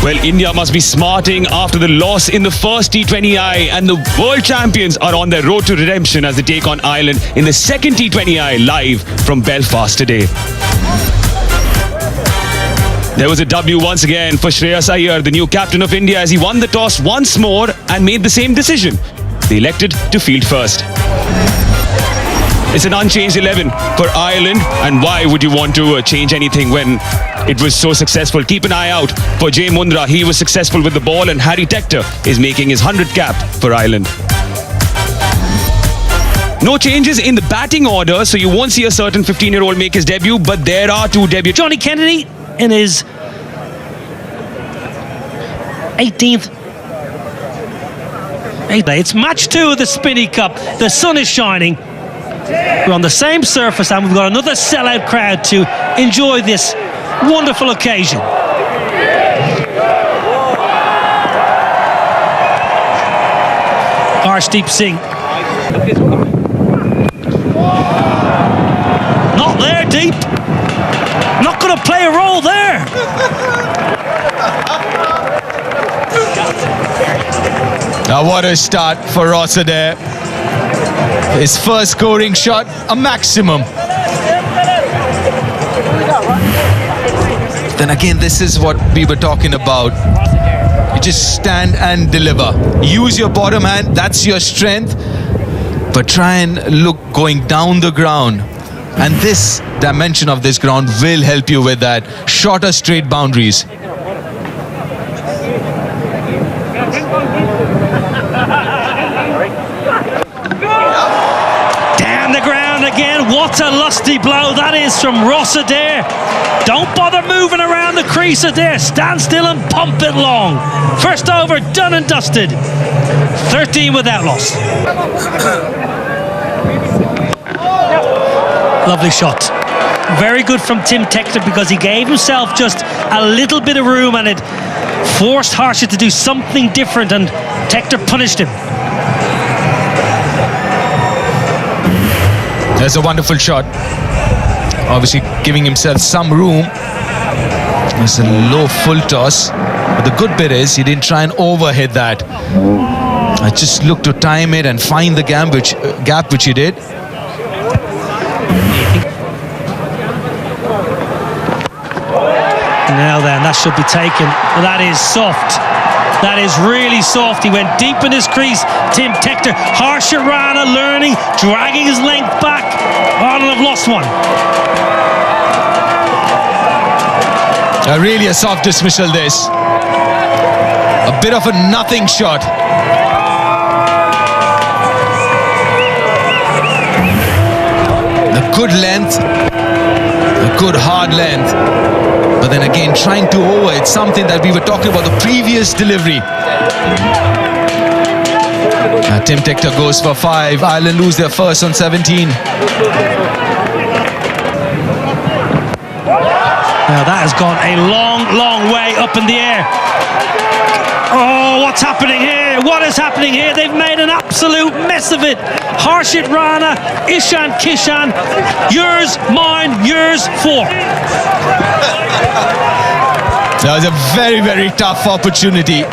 Well, India must be smarting after the loss in the first T20I, and the world champions are on their road to redemption as they take on Ireland in the second T20I live from Belfast today. There was a W once again for Shreyas Iyer, the new captain of India, as he won the toss once more and made the same decision. They elected to field first. It's an unchanged 11 for Ireland, and why would you want to change anything when it was so successful? Keep an eye out for Jay Mundra. He was successful with the ball, and Harry Tector is making his 100th cap for Ireland. No changes in the batting order, so you won't see a certain 15-year-old make his debut, but there are two debuts. Johnny Kennedy in his 18th. It's match 2 of the Spinney Cup. The sun is shining. We're on the same surface, and we've got another sellout crowd to enjoy this wonderful occasion. Arshdeep Singh. Not there, Deep. Not going to play a role there. Now what a start for Rossiter. His first scoring shot, a maximum. Then again, this is what we were talking about. You just stand and deliver. Use your bottom hand, that's your strength. But try and look going down the ground. And this dimension of this ground will help you with that. Shorter straight boundaries. Down the ground again. What a lusty blow that is from Ross Adair. Don't bother moving around the crease, Adair. Stand still and pump it long. First over, done and dusted. 13 without loss. Lovely shot. Very good from Tim Tector, because he gave himself just a little bit of room and it forced Harsha to do something different, and Tector punished him. There's a wonderful shot. Obviously giving himself some room. It's a low full toss. But the good bit is he didn't try and overhit that. I just looked to time it and find the gap which he did. Now then, that should be taken. That is soft. That is really soft. He went deep in his crease. Tim Tector, Harsha Rana learning, dragging his length back. Ireland have lost one. Really a soft dismissal this. A bit of a nothing shot. The good length, a good hard length. But then again, trying to over, it's something that we were talking about the previous delivery. Tim Tector goes for 5. Ireland lose their first on 17. Now that has gone a long, long way up in the air. Oh, what's happening here? What is happening here? They've made an absolute mess of it. Harshit Rana, Ishan Kishan, yours, mine, yours, 4. That was a very, very tough opportunity.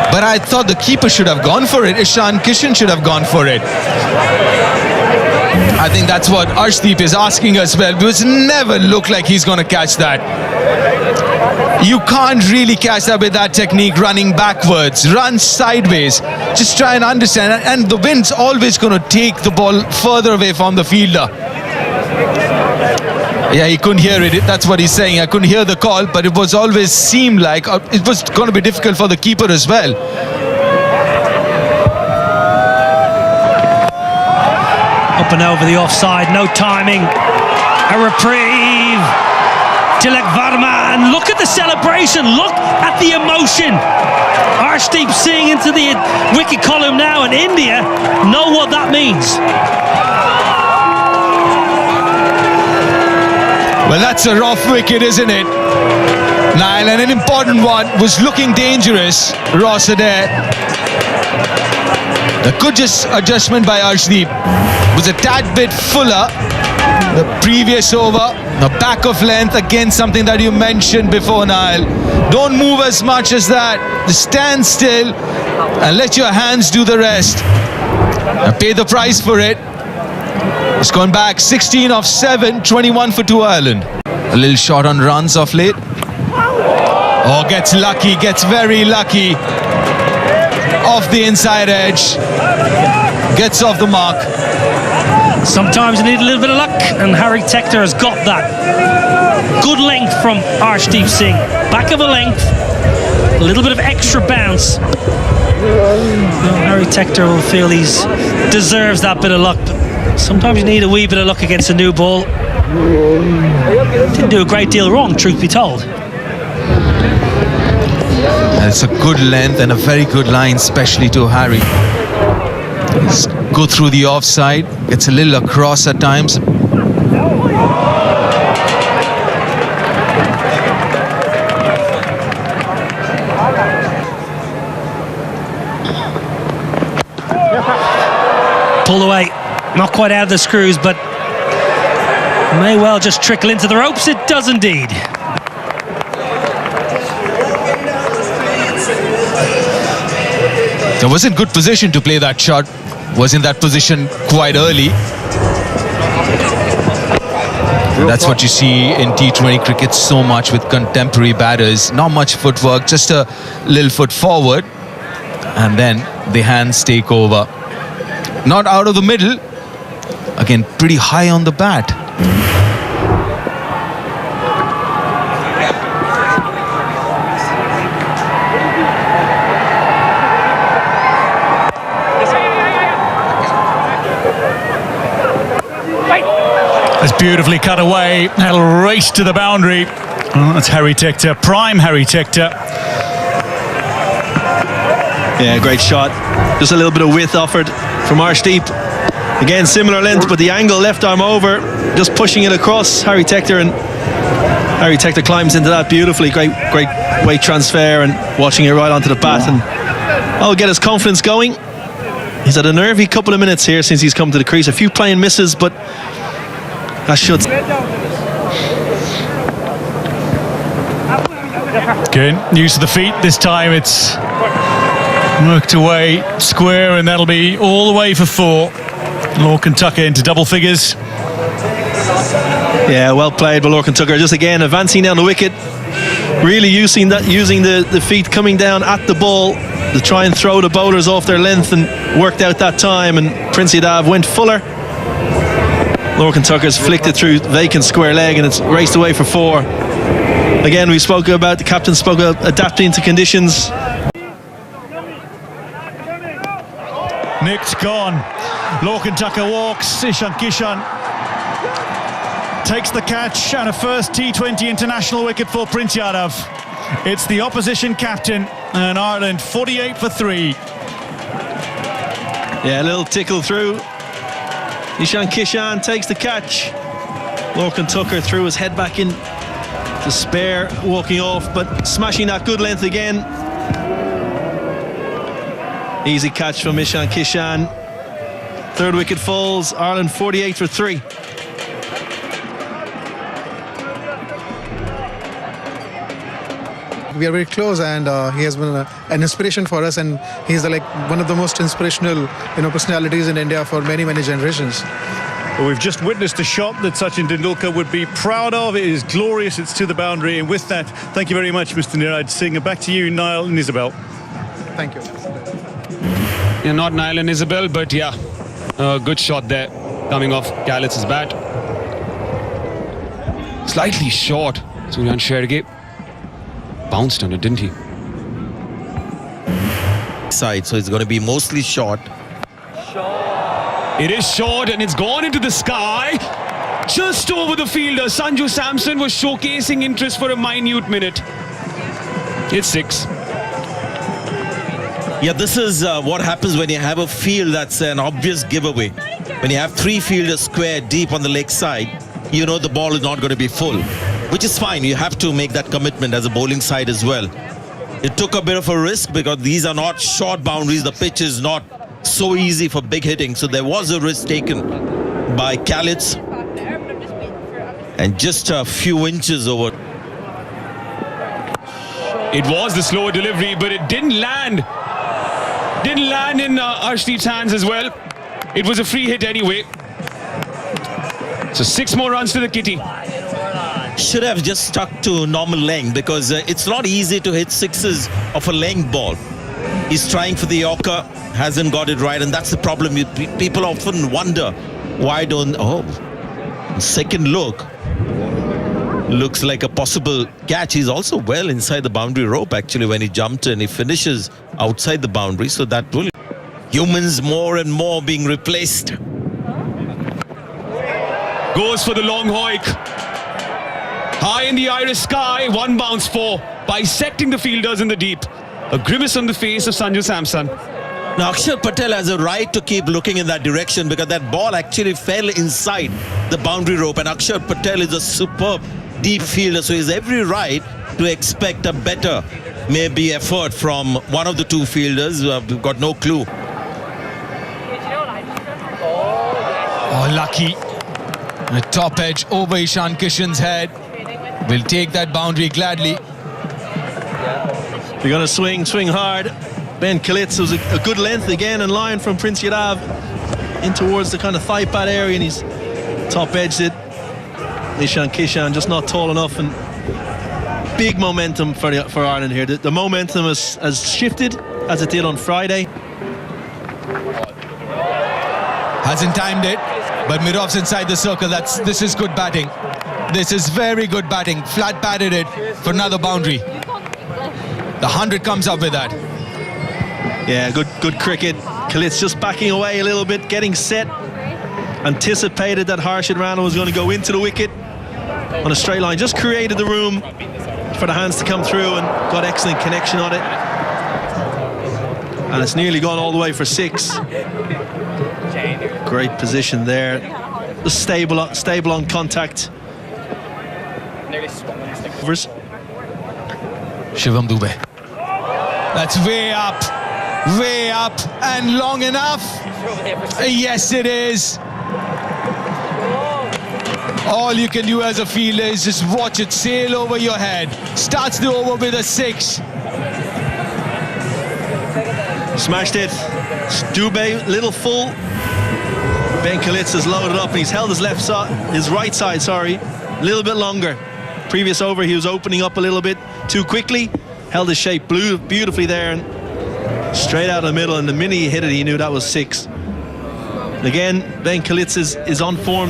But I thought the keeper should have gone for it. Ishan Kishan should have gone for it. I think that's what Arshdeep is asking as well, because it never looked like he's going to catch that. You can't really catch that with that technique, running backwards, run sideways. Just try and understand. And the wind's always going to take the ball further away from the fielder. Yeah, he couldn't hear it. That's what he's saying. I couldn't hear the call, but it was always seemed like it was going to be difficult for the keeper as well. Up and over the offside, no timing. A reprieve. Tilak Varma, and look at the celebration. Look at the emotion. Arshdeep Singh into the wicket column now, and India know what that means. Well, that's a rough wicket, isn't it? Niall, and an important one, was looking dangerous. Ross Adair. The good adjustment by Arshdeep. Was a tad bit fuller the previous over. Now back of length, again something that you mentioned before, Niall. Don't move as much as that. Just stand still and let your hands do the rest. And pay the price for it. It's gone back 16 of 7, 21 for 2 Ireland. A little short on runs of late. Oh, gets lucky, gets very lucky. Off the inside edge. Gets off the mark. Sometimes you need a little bit of luck, and Harry Tector has got that. Good length from Arshdeep Singh. Back of a length, a little bit of extra bounce. Well, Harry Tector will feel he deserves that bit of luck. But sometimes you need a wee bit of luck against a new ball. Didn't do a great deal wrong, truth be told. And it's a good length and a very good line, especially to Harry. He's go through the offside, gets a little across at times. Pulled away, not quite out of the screws, but may well just trickle into the ropes. It does indeed. There was in good position to play that shot. Was in that position quite early. And that's what you see in T20 cricket so much with contemporary batters. Not much footwork, just a little foot forward, and then the hands take over. Not out of the middle. Again, pretty high on the bat. It's beautifully cut away. That'll race to the boundary. Oh, that's Harry Tector, prime Harry Tector. Yeah, great shot. Just a little bit of width offered from Arshdeep. Again, similar length, but the angle, left arm over, just pushing it across Harry Tector, and Harry Tector climbs into that beautifully. Great weight transfer and watching it right onto the bat, and I'll get his confidence going. He's had a nervy couple of minutes here since he's come to the crease. A few playing misses, but that should. Good, use of the feet. This time it's worked away square, and that'll be all the way for 4. Lorcan Tucker into double figures. Yeah, well played by Lorcan Tucker. Just again advancing down the wicket, really using the feet coming down at the ball to try and throw the bowlers off their length, and worked out that time. And Prince Yadav went fuller. Lorcan Tucker's flicked it through vacant square leg, and it's raced away for 4. Again, we spoke about, the captain spoke about adapting to conditions. Nicked, gone. Lorcan Tucker walks. Ishan Kishan takes the catch, and a first T20 international wicket for Prince Yadav. It's the opposition captain, and Ireland 48 for 3. Yeah, a little tickle through. Ishan Kishan takes the catch. Lorcan Tucker threw his head back in to spare, walking off, but smashing that good length again. Easy catch from Ishan Kishan. 3rd wicket falls. Ireland 48 for 3. We are very close, and he has been an inspiration for us, and he's like one of the most inspirational, personalities in India for many generations. Well, we've just witnessed a shot that Sachin Tendulkar would be proud of. It is glorious. It's to the boundary, and with that, thank you very much, Mr. Niraj Singh. And back to you, Niall and Isabel. Thank you. Yeah, not Niall and Isabel, but yeah, good shot there, coming off Gallitz's bat. Slightly short, Suryan Shergate. Bounced on it, didn't he? Side, so it's going to be mostly short. It is short, and it's gone into the sky. Just over the fielder. Sanju Samson was showcasing interest for a minute minute. It's 6. Yeah, this is what happens when you have a field that's an obvious giveaway. When you have 3 fielders square deep on the leg side, you know the ball is not going to be full, which is fine. You have to make that commitment as a bowling side as well. It took a bit of a risk because these are not short boundaries. The pitch is not so easy for big hitting, so there was a risk taken by Kalitz. and just a few inches over. It was the slower delivery, but it didn't land. Didn't land in Arshdeep's hands as well. It was a free hit anyway. So 6 more runs to the kitty. Should have just stuck to normal length, because it's not easy to hit sixes of a length ball. He's trying for the Yorker, hasn't got it right, and that's the problem. People often wonder why don't. Oh, second look. Looks like a possible catch. He's also well inside the boundary rope actually when he jumped, and he finishes outside the boundary, so that will. Humans more and more being replaced. Goes for the long hoik. High in the iris sky, 1 bounce 4, bisecting the fielders in the deep. A grimace on the face of Sanju Samson. Now Akshar Patel has a right to keep looking in that direction, because that ball actually fell inside the boundary rope, and Akshar Patel is a superb deep fielder, so he has every right to expect a better maybe effort from one of the 2 fielders. We've got no clue. Oh, lucky. The top edge over Ishan Kishan's head. Will take that boundary gladly. They're going to swing hard. Ben Kalitz was a good length again in line from Prince Yadav in towards the kind of thigh pad area, and he's top edged it. Ishan Kishan just not tall enough, and big momentum for Ireland here. The momentum has shifted as it did on Friday. Hasn't timed it, but Mirov's inside the circle. This is good batting. This is very good batting. Flat batted it for another boundary. The 100 comes up with that. Yeah, good cricket. Kalitz just backing away a little bit, getting set. Anticipated that Harshad Rana was going to go into the wicket on a straight line. Just created the room for the hands to come through, and got excellent connection on it. And it's nearly gone all the way for 6. Great position there. Just stable on contact. Shivam Dube. That's way up, and long enough. Yes, it is. All you can do as a fielder is just watch it sail over your head. Starts the over with a 6. Smashed it. Dube, little full. Ben Kalitz has loaded up, and he's held his right side, a little bit longer. Previous over, he was opening up a little bit too quickly. Held his shape beautifully there, and straight out of the middle, and the minute he hit it, he knew that was 6. Again, Ben Kalitz is on form.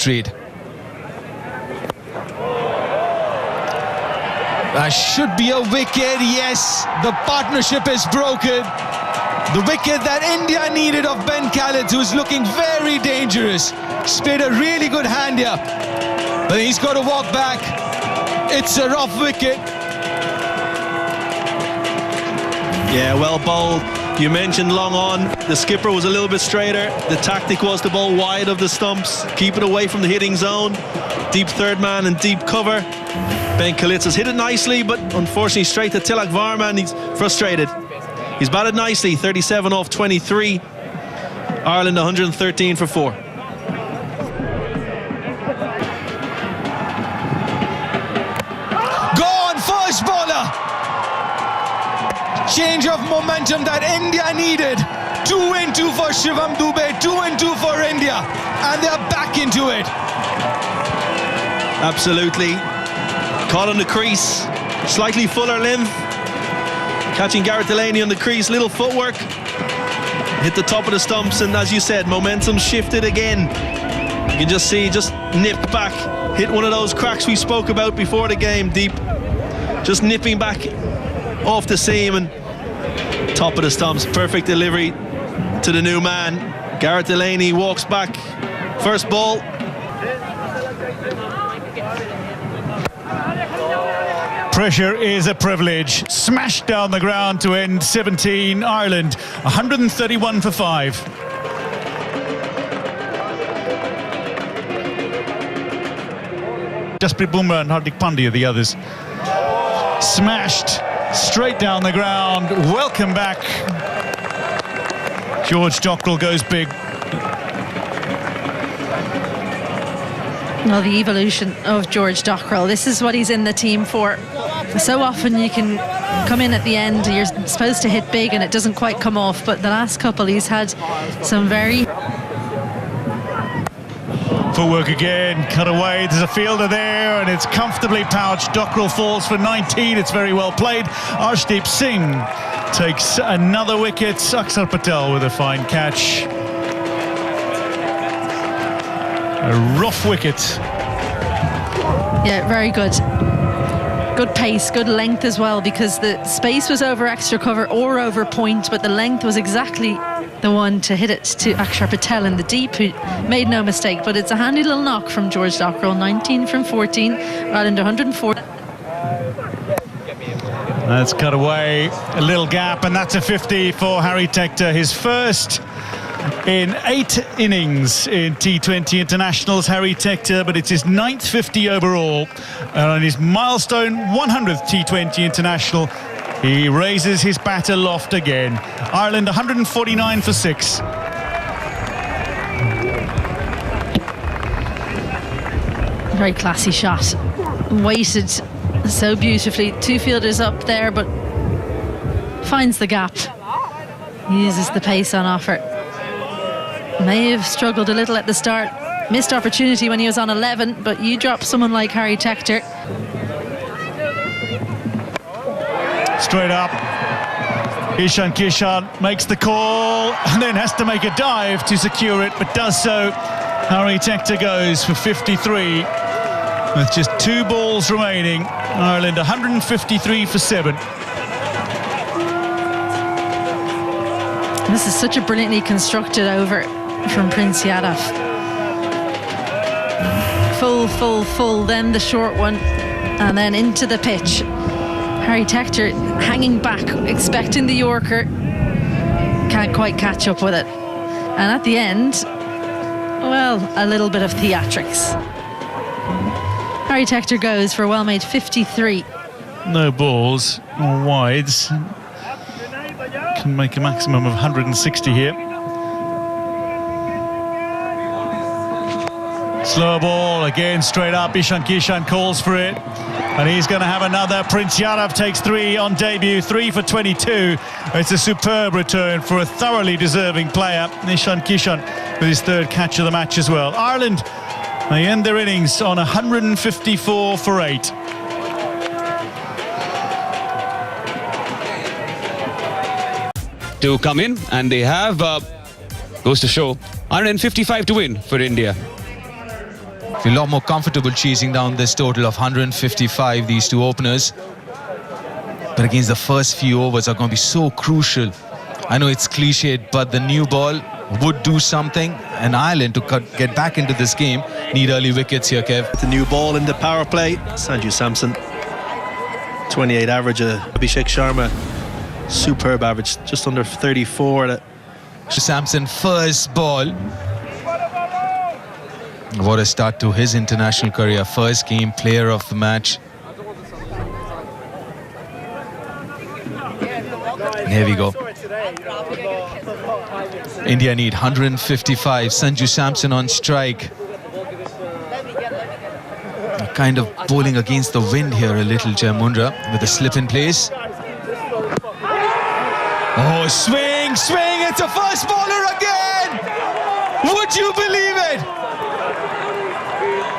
That should be a wicket. Yes, the partnership is broken. The wicket that India needed of Ben Khalid, who's looking very dangerous. He's played a really good hand here, but he's got to walk back. It's a rough wicket. Yeah, well bowled. You mentioned long on. The skipper was a little bit straighter. The tactic was to bowl wide of the stumps, keep it away from the hitting zone. Deep third man and deep cover. Ben Kalitz has hit it nicely, but unfortunately straight to Tilak Varma, and he's frustrated. He's batted nicely, 37 off 23. Ireland 113 for 4. Gone, first bowler. Change of momentum that India needed. 2 and 2 for Shivam Dube, 2 and 2 for India, and they're back into it. Absolutely. Caught on the crease, slightly fuller length. Catching Garrett Delaney on the crease, little footwork. Hit the top of the stumps, and as you said, momentum shifted again. You can just see, just nipped back. Hit one of those cracks we spoke about before the game, deep. Just nipping back off the seam, and top of the stumps. Perfect delivery to the new man. Garrett Delaney walks back. First ball. Pressure is a privilege. Smashed down the ground to end 17. Ireland 131 for 5. Jasprit Bumrah and Hardik Pandya, the others. Smashed straight down the ground. Welcome back. George Dockrell goes big. Well, the evolution of George Dockrell. This is what he's in the team for. So often you can come in at the end, you're supposed to hit big and it doesn't quite come off, but the last couple he's had some very... Footwork again, cut away, there's a fielder there and it's comfortably pouched. Dockrell falls for 19, it's very well played. Arshdeep Singh takes another wicket. Akshar Patel with a fine catch. A rough wicket. Yeah, very good. Good pace, good length as well, because the space was over extra cover or over point, but the length was exactly the one to hit it to Akshar Patel in the deep, who made no mistake. But it's a handy little knock from George Dockrell. 19 from 14, Ireland 104. That's cut away, a little gap, and that's a 50 for Harry Tector, his first in 8 innings in T20 internationals. Harry Tector, but it's his 9th 50 overall, and on his milestone 100th T20 international, he raises his bat aloft again. Ireland 149 for 6. Very classy shot, weighted so beautifully. 2 fielders up there, but finds the gap, uses the pace on offer. May have struggled a little at the start, missed opportunity when he was on 11, but you drop someone like Harry Tector. Straight up, Ishan Kishan makes the call and then has to make a dive to secure it, but does so. Harry Tector goes for 53 with just 2 balls remaining. Ireland 153 for 7. This is such a brilliantly constructed over from Prince Yadav. Full, then the short one, and then into the pitch. Harry Tector hanging back, expecting the Yorker, can't quite catch up with it. And at the end, well, a little bit of theatrics. Harry Tector goes for a well-made 53. No balls or wides. Can make a maximum of 160 here. Slow ball, again straight up. Ishan Kishan calls for it. And he's going to have another. Prince Yadav takes 3 on debut, 3 for 22. It's a superb return for a thoroughly deserving player. Ishan Kishan with his 3rd catch of the match as well. Ireland, they end their innings on 154 for 8. To come in, and they have, goes to show, 155 to win for India. A lot more comfortable chasing down this total of 155, these 2 openers. But against the first few overs are going to be so crucial. I know it's cliched, but the new ball would do something, and Ireland, to get back into this game, need early wickets here, Kev. The new ball in the power play. Sanju Samson, 28 average. Abhishek Sharma, superb average, just under 34. Samson, first ball. What a start to his international career. First game, player of the match. And here we go. India need 155. Sanju Samson on strike. Kind of bowling against the wind here a little, Jai Mundra, with a slip in place. Oh, swing! It's a first bowler again! Would you believe it?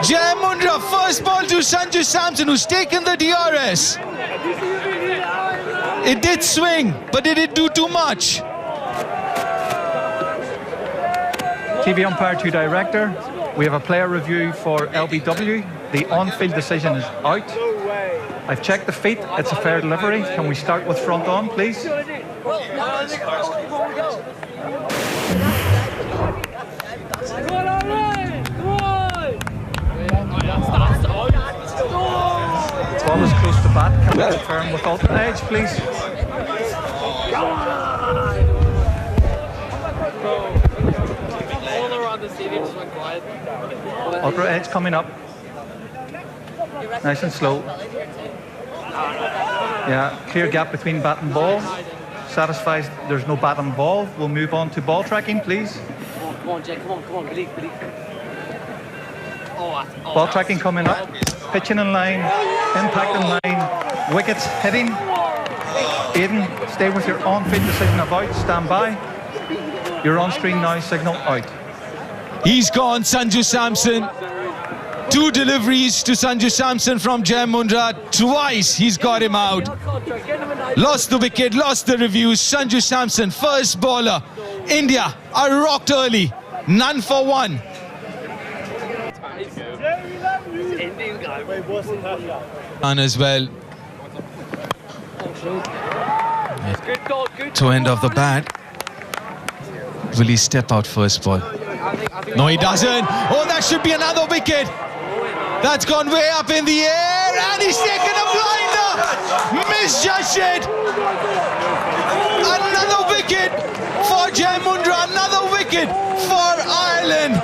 Jai Mundra, first ball to Sanju Samson, who's taken the DRS. It did swing, but did it do too much? TV umpire to director. We have a player review for LBW. The on-field decision is out. I've checked the feet. It's a fair delivery. Can we start with front on, please? Ball is close to bat. Can we confirm with alternate edge, please? Alternate edge coming up. Nice and slow. Yeah, clear gap between bat and ball. Satisfies there's no bat and ball. We'll move on to ball tracking, please. Come on, Jay. Come on. Believe. Ball tracking coming up, pitching in line, impact in line, wickets hitting. Aiden, stay with your on-field decision of out, stand by. Your on-screen now signal out. He's gone, Sanju Samson. 2 deliveries to Sanju Samson from Jai Mundra. Twice he's got him out. Lost the wicket, lost the reviews. Sanju Samson, first bowler. India are rocked early. None for 1. And as well. To end of the bat. Will he step out first ball? No, he doesn't. Oh, that should be another wicket. That's gone way up in the air, and he's taken a blinder. Misjudged it. Another wicket for Jai Mundra. Another wicket for Ireland.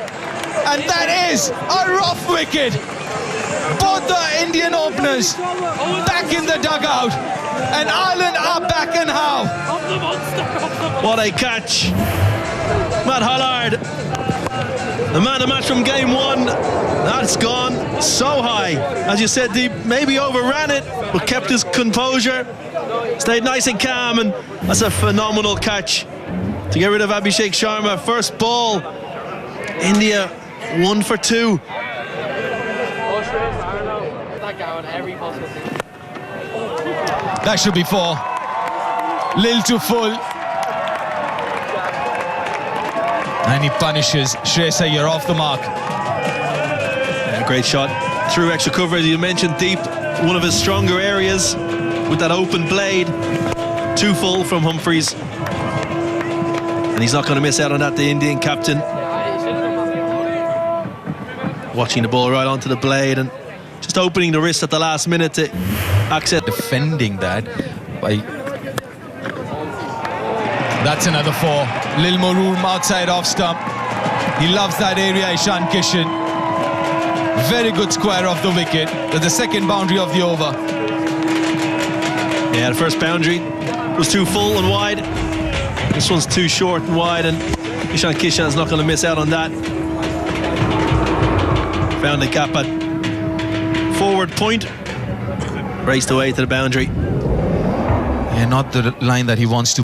And that is a rough wicket. Both the Indian openers back in the dugout. And Ireland are back and how. What a catch. Matt Hollard, the man of the match from game 1. That's gone so high. As you said, Deep maybe overran it, but kept his composure, stayed nice and calm, and that's a phenomenal catch to get rid of Abhishek Sharma. First ball, India 1 for 2. That should be 4. Lil to full. And he punishes Shreyas Iyer off the mark. Yeah, great shot. Through extra cover, as you mentioned, Deep, one of his stronger areas with that open blade. 2 full from Humphreys. And he's not going to miss out on that, the Indian captain. Watching the ball right onto the blade and just opening the wrist at the last minute to access. Defending that by... That's another 4. Lil more room outside off stump. He loves that area, Ishan Kishan. Very good square off the wicket. That's the second boundary of the over. Yeah, the first boundary was too full and wide. This one's too short and wide, and Ishan Kishan's not going to miss out on that. Found the gap at forward point. Raced away to the boundary. Yeah, not the line that he wants to.